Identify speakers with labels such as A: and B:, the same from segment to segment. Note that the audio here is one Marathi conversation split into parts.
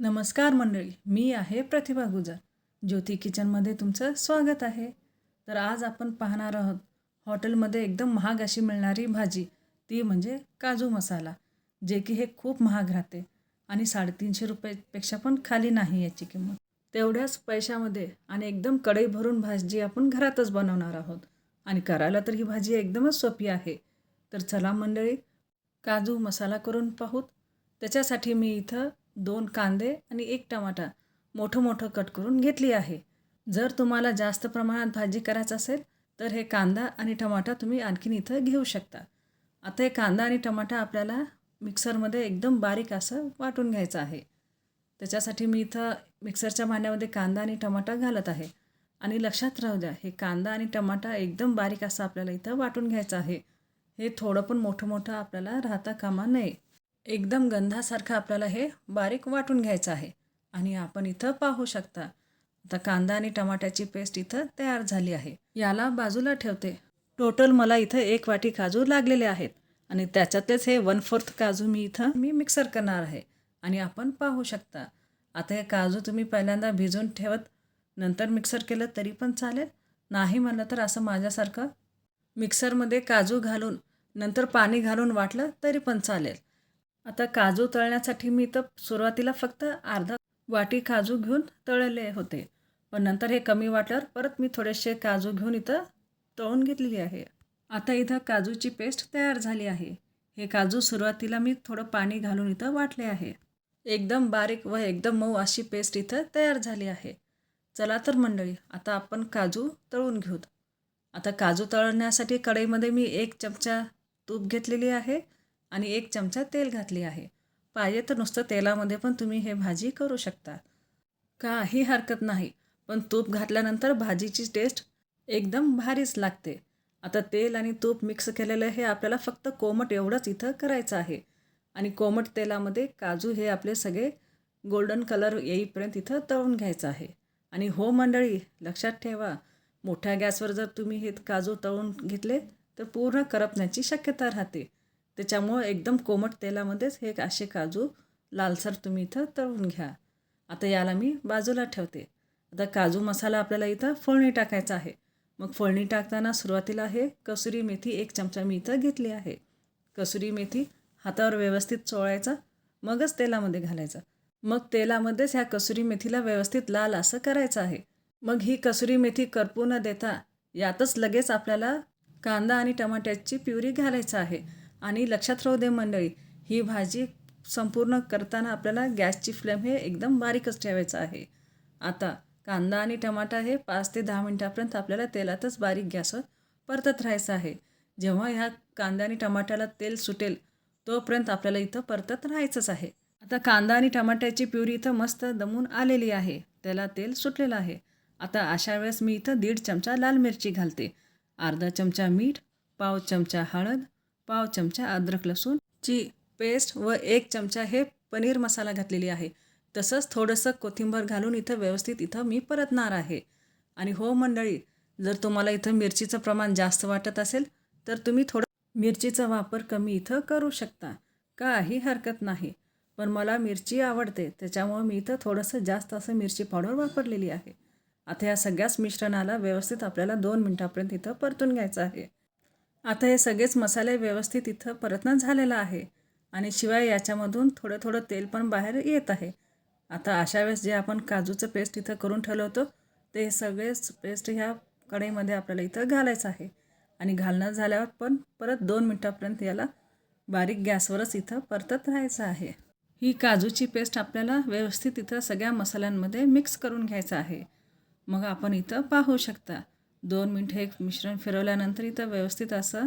A: नमस्कार मंडळी, मी आहे प्रतिभा गुजर. ज्योती किचनमध्ये तुमचं स्वागत आहे. तर आज आपण पाहणार आहोत हॉटेलमध्ये एकदम महाग अशी मिळणारी भाजी, ती म्हणजे काजू मसाला, जे की हे खूप महाग राहते आणि 350 रुपयेपेक्षा पण खाली नाही याची किंमत. तेवढ्याच पैशामध्ये आणि एकदम कढई भरून भाजी आपण घरातच बनवणार आहोत आणि करायला तर ही भाजी एकदमच सोपी आहे. तर चला मंडळी, काजू मसाला करून पाहूत. त्याच्यासाठी मी इथं 2 कांदे आणि 1 टमाटा मोठं मोठं कट करून घेतली आहे. जर तुम्हाला जास्त प्रमाणात भाजी करायचं असेल तर हे कांदा आणि टमाटा तुम्ही आणखीन इथं घेऊ शकता. आता हे कांदा आणि टमाटा आपल्याला मिक्सरमध्ये एकदम बारीक असं वाटून घ्यायचं आहे. त्याच्यासाठी मी इथं मिक्सरच्या भांड्यामध्ये कांदा आणि टमाटा घालत आहे. आणि लक्षात राहू द्या, हे कांदा आणि टमाटा एकदम बारीक असं आपल्याला इथं वाटून घ्यायचं आहे. हे थोडं पण मोठं मोठं आपल्याला राहता कामा नये. एकदम गंधासारखं आपल्याला हे बारीक वाटून घ्यायचं आहे. आणि आपण इथं पाहू शकता, आता कांदा आणि टमाट्याची पेस्ट इथं तयार झाली आहे. याला बाजूला ठेवते. टोटल मला इथं 1 वाटी काजू लागलेले आहेत आणि त्याच्यातलेच हे 1/4 काजू मी मिक्सर करणार आहे. आणि आपण पाहू शकता, आता हे काजू तुम्ही पहिल्यांदा भिजवून ठेवत नंतर मिक्सर केलं तरी पण चालेल. नाही म्हणलं तर असं माझ्यासारखं मिक्सरमध्ये काजू घालून नंतर पाणी घालून वाटलं तरी पण चालेल. आता काजू तळण्यासाठी मी इथं सुरुवातीला फक्त अर्धा वाटी काजू घेऊन तळले होते. पण नंतर हे कमी वाटल्यावर परत मी थोडेसे काजू घेऊन इथं तळून घेतलेली आहे. आता इथं काजूची पेस्ट तयार झाली आहे. हे काजू सुरुवातीला मी थोडं पाणी घालून इथं वाटले आहे. एकदम बारीक व एकदम मऊ अशी पेस्ट इथं तयार झाली आहे. चला तर मंडळी, आता आपण काजू तळून घेऊत. आता काजू तळण्यासाठी कढईमध्ये मी 1 चमचा तूप घेतलेली आहे आणि 1 चमचा तेल घातले आहे. पाहिजे तर नुसतं तेलामध्ये पण तुम्ही हे भाजी करू शकता, काही हरकत नाही. पण तूप घातल्यानंतर भाजीची टेस्ट एकदम भारीच लागते. आता तेल आणि तूप मिक्स केलेलं हे आपल्याला फक्त कोमट एवढंच इथं करायचं आहे. आणि कोमट तेलामध्ये काजू हे आपले सगळे गोल्डन कलर येईपर्यंत इथं तळून घ्यायचं आहे. आणि हो मंडळी, लक्षात ठेवा, मोठ्या गॅसवर जर तुम्ही हे काजू तळून घेतले तर पूर्ण करपण्याची शक्यता राहते. त्याच्यामुळं एकदम कोमट तेलामध्येच हे असे काजू लालसर तुम्ही इथं तळून घ्या. आता याला मी बाजूला ठेवते. आता काजू मसाला आपल्याला इथं फोडणी टाकायचा आहे. मग फोडणी टाकताना सुरुवातीला हे कसुरी मेथी 1 चमचा मी इथं घेतली आहे. कसुरी मेथी हातावर व्यवस्थित चोळायचा, मगच तेलामध्ये घालायचं. मग तेलामध्येच ह्या कसुरी मेथीला व्यवस्थित लाल असं करायचं आहे. मग ही कसुरी मेथी करपू न देता यातच लगेच आपल्याला कांदा आणि टमाट्याची प्युरी घालायचं आहे. आणि लक्षात राहू दे मंडळी, ही भाजी संपूर्ण करताना आपल्याला गॅसची फ्लेम हे एकदम बारीकच ठेवायचं आहे. आता कांदा आणि टमाटा हे 5 ते 10 मिनटापर्यंत आपल्याला तेलातच बारीक गॅसवर परतत राहायचं आहे. जेव्हा ह्या कांदा आणि टमाट्याला तेल सुटेल तोपर्यंत आपल्याला इथं परतत राहायचंच आहे. आता कांदा आणि टमाट्याची प्युरी इथं मस्त दमून आलेली आहे, त्याला तेल सुटलेलं आहे. आता अशा वेळेस मी इथं 1.5 चमचा लाल मिरची घालते, अर्धा चमचा मीठ, पाव चमचा हळद, पाव चमचा अद्रक लसूणची पेस्ट व 1 चमचा हे पनीर मसाला घातलेली आहे. तसंच थोडंसं कोथिंबीर घालून इथं व्यवस्थित इथं मी परतणार आहे. आणि हो मंडळी, जर तुम्हाला इथं मिरचीचं प्रमाण जास्त वाटत असेल तर तुम्ही थोडं मिरचीचा वापर कमी इथं करू शकता, काही हरकत नाही. पण मला मिरची आवडते, त्याच्यामुळं मी इथं थोडंसं जास्त असं मिरची पावडर वापरलेली आहे. आता या सगळ्याच मिश्रणाला व्यवस्थित आपल्याला 2 मिनटापर्यंत इथं परतून घ्यायचं आहे. आता हे सगळेच मसाले व्यवस्थित इथं परतणं झालेलं आहे आणि शिवाय याच्यामधून थोडं थोडं तेल पण बाहेर येत आहे. आता अशा वेळेस जे आपण काजूचं पेस्ट इथं करून ठेवलं होतं ते सगळेच पेस्ट ह्या कढईमध्ये आपल्याला इथं घालायचं आहे. आणि घालणं झाल्यावर पण परत 2 मिनटापर्यंत याला बारीक गॅसवरच इथं परतत राहायचं आहे. ही काजूची पेस्ट आपल्याला व्यवस्थित इथं सगळ्या मसाल्यांमध्ये मिक्स करून घ्यायचं आहे. मग आपण इथं पाहू शकता, 2 मिनिट हे मिश्रण फिरवल्यानंतर इथं व्यवस्थित असं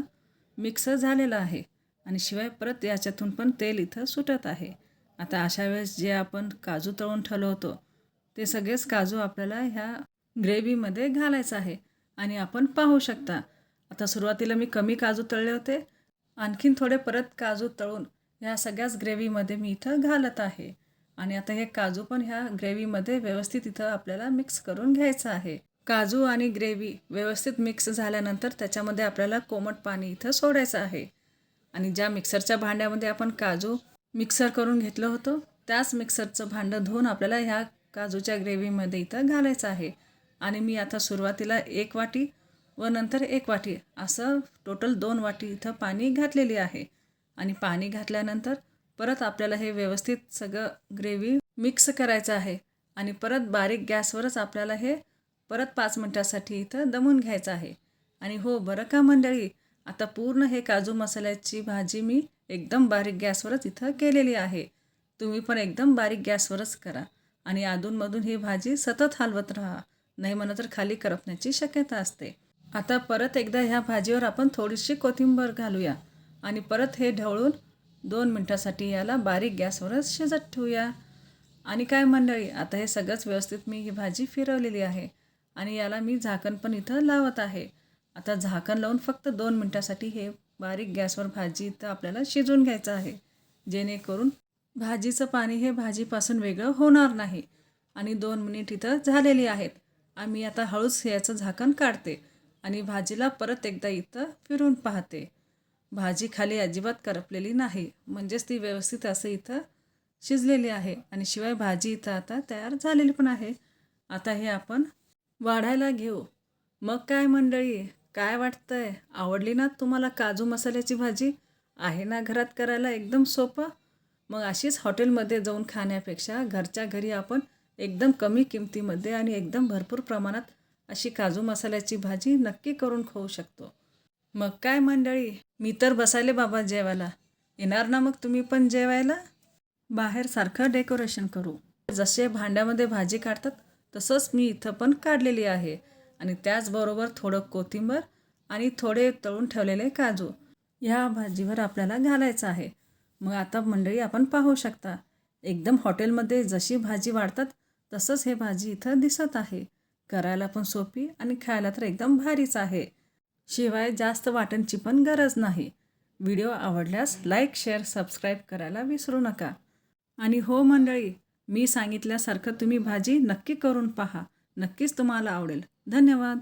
A: मिक्स झालेलं आहे आणि शिवाय परत याच्यातून पण तेल इथं सुटत आहे. आता अशा वेळेस जे आपण काजू तळून ठेवलं होतं ते सगळेच काजू आपल्याला ह्या ग्रेव्हीमध्ये घालायचं आहे. आणि आपण पाहू शकता, आता सुरुवातीला मी कमी काजू तळले होते, आणखीन थोडे परत काजू तळून ह्या सगळ्याच ग्रेव्हीमध्ये मी इथं घालत आहे. आणि आता हे काजू पण ह्या ग्रेव्हीमध्ये व्यवस्थित इथं आपल्याला मिक्स करून घ्यायचं आहे. काजू आणि ग्रेव्ही व्यवस्थित मिक्स झाल्यानंतर त्याच्यामध्ये आपल्याला कोमट पाणी इथं सोडायचं आहे. आणि ज्या मिक्सरच्या भांड्यामध्ये आपण काजू मिक्सर करून घेतलं होतं त्याच मिक्सरचं भांडं धुवून आपल्याला ह्या काजूच्या ग्रेव्हीमध्ये इथं घालायचं आहे. आणि मी आता सुरुवातीला 1 वाटी व नंतर 1 वाटी असं टोटल 2 वाटी इथं पाणी घातलेली आहे. आणि पाणी घातल्यानंतर परत आपल्याला हे व्यवस्थित सगळं ग्रेव्ही मिक्स करायचं आहे. आणि परत बारीक गॅसवरच आपल्याला हे परत 5 मिनटासाठी इथं दमून घ्यायचं आहे. आणि हो बरं का मंडळी, आता पूर्ण हे काजू मसाल्याची भाजी मी एकदम बारीक गॅसवरच इथं केलेली आहे. तुम्ही पण एकदम बारीक गॅसवरच करा. आणि अधूनमधून ही भाजी सतत हलवत राहा, नाही म्हणलं तर खाली करपण्याची शक्यता असते. आता परत एकदा ह्या भाजीवर आपण थोडीशी कोथिंबीर घालूया आणि परत हे ढवळून 2 मिनटासाठी याला बारीक गॅसवरच शिजत ठेवूया. आणि काय मंडळी, आता हे सगळंच व्यवस्थित मी ही भाजी फिरवलेली आहे आणि याला मी झाकण पण इथं लावत आहे. आता झाकण लावून फक्त 2 मिनटासाठी हे बारीक गॅसवर भाजी इथं आपल्याला शिजवून घ्यायचं आहे, जेणेकरून भाजीचं पाणी हे भाजीपासून वेगळं होणार नाही. आणि 2 मिनिट इथं झालेली आहेत. आम्ही आता हळूच याचं झाकण काढते आणि भाजीला परत एकदा इथं फिरून पाहते. भाजी खाली अजिबात करपलेली नाही, म्हणजेच ती व्यवस्थित असं इथं शिजलेली आहे. आणि शिवाय भाजी इथं आता तयार झालेली पण आहे. आता हे आपण वाढायला घेऊ. मग काय मंडळी, काय वाटतंय, आवडली ना तुम्हाला काजू मसाल्याची भाजी? आहे ना घरात करायला एकदम सोपं? मग अशीच हॉटेलमध्ये जाऊन खाण्यापेक्षा घरच्या घरी आपण एकदम कमी किमतीमध्ये आणि एकदम भरपूर प्रमाणात अशी काजू मसाल्याची भाजी नक्की करून खाऊ शकतो. मग काय मंडळी, मी तर बसायले बाबा जेवायला. येणार ना मग तुम्ही पण जेवायला? बाहेर सारखं डेकोरेशन करू. जसे भांड्यामध्ये भाजी काढतात तसंच मी इथं पण काढलेली आहे. आणि त्याचबरोबर थोडं कोथिंबीर आणि थोडे तळून ठेवलेले काजू ह्या भाजीवर आपल्याला घालायचं आहे. मग आता मंडळी आपण पाहू शकता, एकदम हॉटेलमध्ये जशी भाजी वाढतात तसंच हे भाजी इथं दिसत आहे. करायला पण सोपी आणि खायला तर एकदम भारीच आहे. शिवाय जास्त वाटणची पण गरज नाही. व्हिडिओ आवडल्यास लाईक, शेअर, सबस्क्राईब करायला विसरू नका. आणि हो मंडळी, मी सांगितल्यासारखं तुम्ही भाजी नक्की करून पहा. नक्कीच तुम्हाला आवडेल. धन्यवाद.